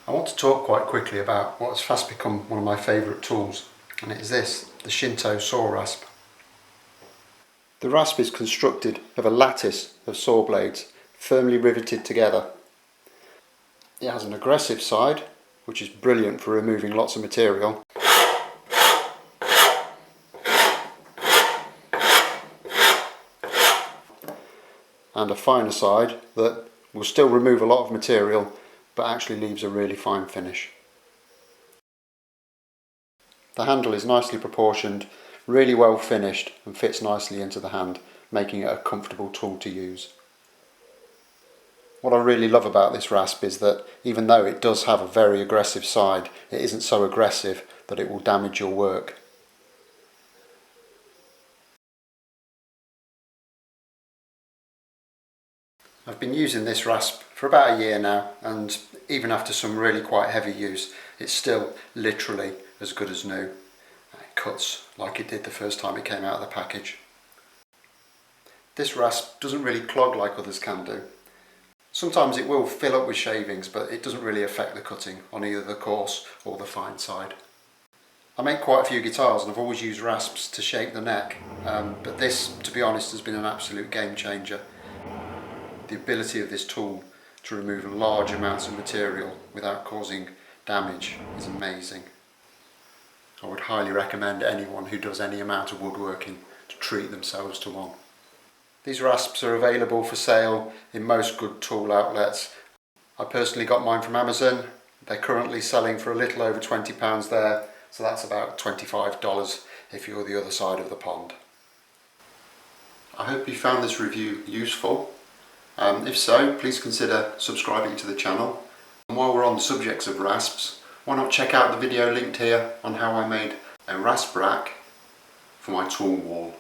I want to talk quite quickly about what has fast become one of my favourite tools, and it is this, the Shinto saw rasp. The rasp is constructed of a lattice of saw blades firmly riveted together. It has an aggressive side, which is brilliant for removing lots of material, and a finer side that will still remove a lot of material but actually leaves a really fine finish. The handle is nicely proportioned, really well finished and fits nicely into the hand, making it a comfortable tool to use. What I really love about this rasp is that even though it does have a very aggressive side, it isn't so aggressive that it will damage your work. I've been using this rasp for about a year now, and even after some really quite heavy use, it's still literally as good as new. It cuts like it did the first time it came out of the package. This rasp doesn't really clog like others can do. Sometimes it will fill up with shavings, but it doesn't really affect the cutting on either the coarse or the fine side. I make quite a few guitars and I've always used rasps to shape the neck, but this, to be honest, has been an absolute game changer. The ability of this tool to remove large amounts of material without causing damage is amazing. I would highly recommend anyone who does any amount of woodworking to treat themselves to one. These rasps are available for sale in most good tool outlets. I personally got mine from Amazon. They're currently selling for a little over £20 there, so that's about $25 if you're the other side of the pond. I hope you found this review useful. If so, please consider subscribing to the channel. And while we're on the subjects of rasps, why not check out the video linked here on how I made a rasp rack for my tool wall.